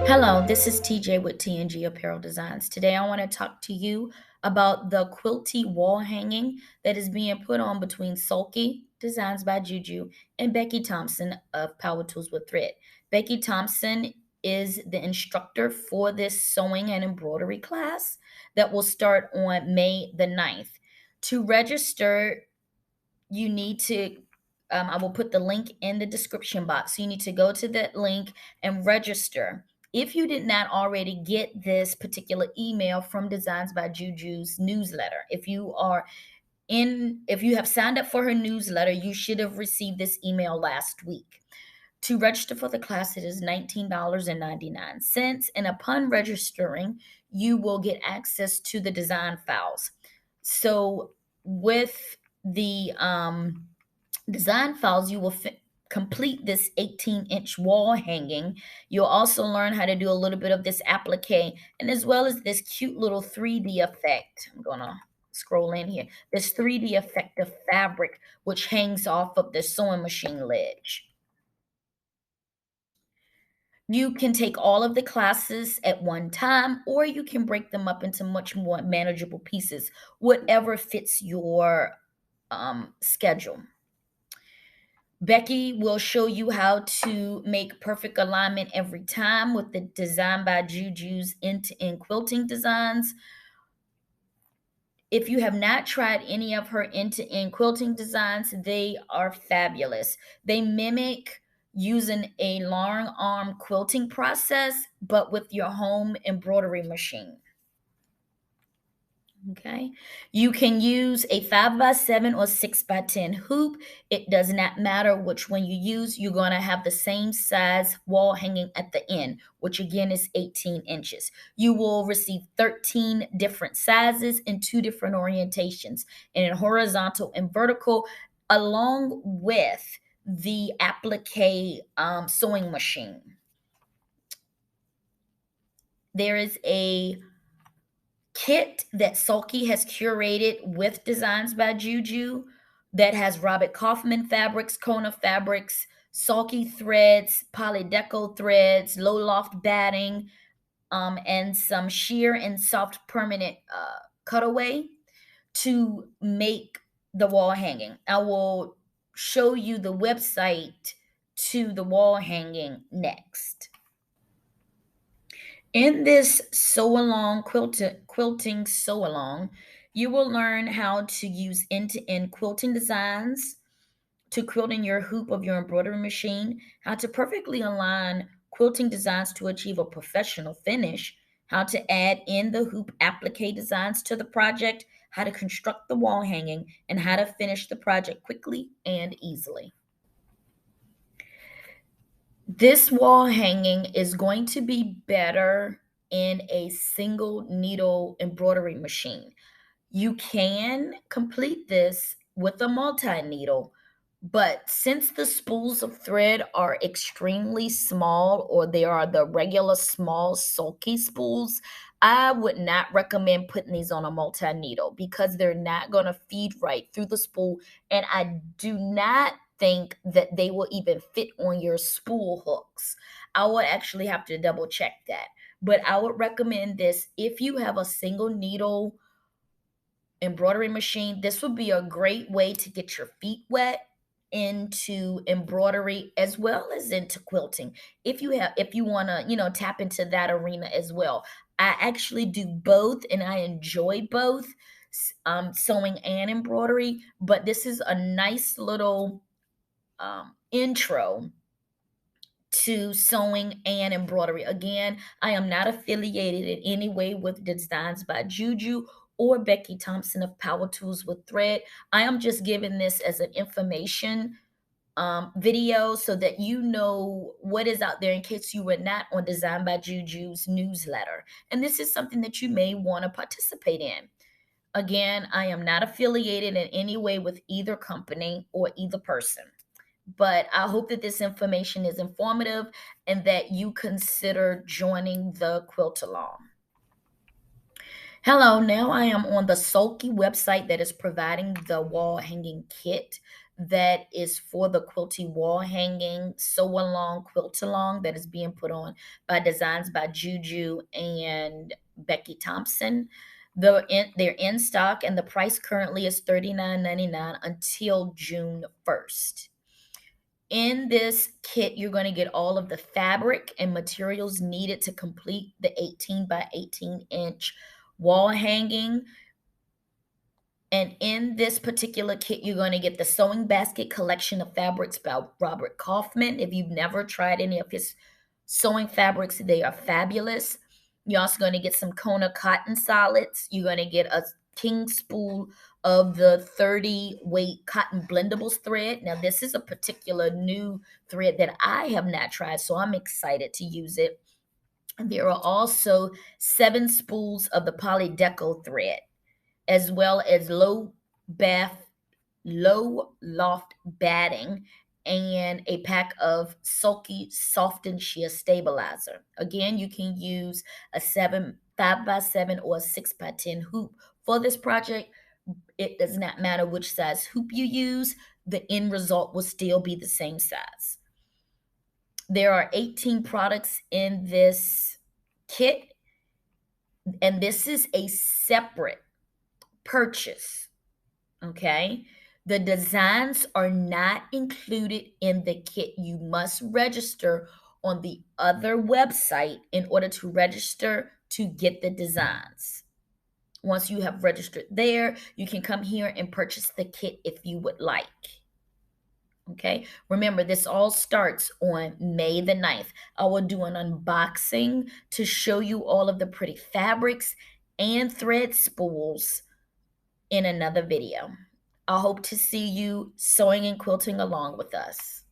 Hello, this is TJ with TNG Apparel Designs. Today I want to talk to you about the quilty wall hanging that is being put on between Sulky, Designs by Juju, and Becky Thompson of Power Tools with Thread. Becky Thompson is the instructor for this sewing and embroidery class that will start on May the 9th. To register, you need to I will put the link in the description box. So you need to go to that link and register. If you did not already get this particular email from Designs by JuJu's newsletter, if you have signed up for her newsletter, you should have received this email last week. To register for the class, it is $19.99. And upon registering, you will get access to the design files. So with the design files, you will complete this 18-inch wall hanging. You'll also learn how to do a little bit of this applique, and as well as this cute little 3D effect. I'm going to scroll in here. This 3D effect of fabric, which hangs off of the sewing machine ledge. You can take all of the classes at one time, or you can break them up into much more manageable pieces, whatever fits your schedule. Becky will show you how to make perfect alignment every time with the Design by JuJu's end-to-end quilting designs. If you have not tried any of her end-to-end quilting designs, they are fabulous. They mimic using a long arm quilting process, but with your home embroidery machine. Okay, you can use a 5x7 or 6x10 hoop. It does not matter which one you use. You're going to have the same size wall hanging at the end, which again is 18 inches. You will receive 13 different sizes in 2 different orientations, in horizontal and vertical, along with the applique sewing machine. There is a kit that Sulky has curated with Designs by Juju that has Robert Kaufman fabrics, Kona fabrics, Sulky threads, polydeco threads, low loft batting, and some sheer and soft permanent cutaway to make the wall hanging. I will show you the website to the wall hanging next. In this sew along quilting sew along, you will learn how to use end-to-end quilting designs to quilt in your hoop of your embroidery machine, how to perfectly align quilting designs to achieve a professional finish, how to add in the hoop applique designs to the project, how to construct the wall hanging, and how to finish the project quickly and easily. This wall hanging is going to be better in a single needle embroidery machine. You can complete this with a multi-needle, but since the spools of thread are extremely small, or they are the regular small sulky spools, I would not recommend putting these on a multi-needle because they're not going to feed right through the spool, and I do not think that they will even fit on your spool hooks. I would actually have to double check that. But I would recommend this if you have a single needle embroidery machine. This would be a great way to get your feet wet into embroidery as well as into quilting. If you want to, tap into that arena as well. I actually do both and I enjoy both, sewing and embroidery, but this is a nice little intro to sewing and embroidery. Again, I am not affiliated in any way with Designs by Juju or Becky Thompson of Power Tools with Thread. I am just giving this as an information video so that you know what is out there in case you were not on Design by Juju's newsletter. And this is something that you may want to participate in. Again, I am not affiliated in any way with either company or either person. But I hope that this information is informative and that you consider joining the quilt along. Hello, now I am on the Sulky website that is providing the wall hanging kit. that is for the quilty wall hanging sew along quilt along that is being put on by Designs by JuJu and Becky Thompson. They're in stock, and the price currently is $39.99 until June 1st. In this kit, you're going to get all of the fabric and materials needed to complete the 18 by 18 inch wall hanging. And in this particular kit, you're going to get the Sewing Basket collection of fabrics by Robert Kaufman. If you've never tried any of his sewing fabrics, they are fabulous. You're also going to get some Kona cotton solids. You're going to get a king spool of the 30 weight cotton blendables thread. Now, this is a particular new thread that I have not tried, so I'm excited to use it. And there are also 7 spools of the polydeco thread, as well as low loft batting, and a pack of Sulky softened shear stabilizer. Again, you can use a 5x7 or a 6x10 hoop for this project. It does not matter which size hoop you use, the end result will still be the same size. There are 18 products in this kit, and this is a separate purchase. Okay, the designs are not included in the kit. You must register on the other website in order to register to get the designs. Once you have registered there, you can come here and purchase the kit if you would like. Okay, remember, this all starts on May the 9th. I will do an unboxing to show you all of the pretty fabrics and thread spools in another video. I hope to see you sewing and quilting along with us.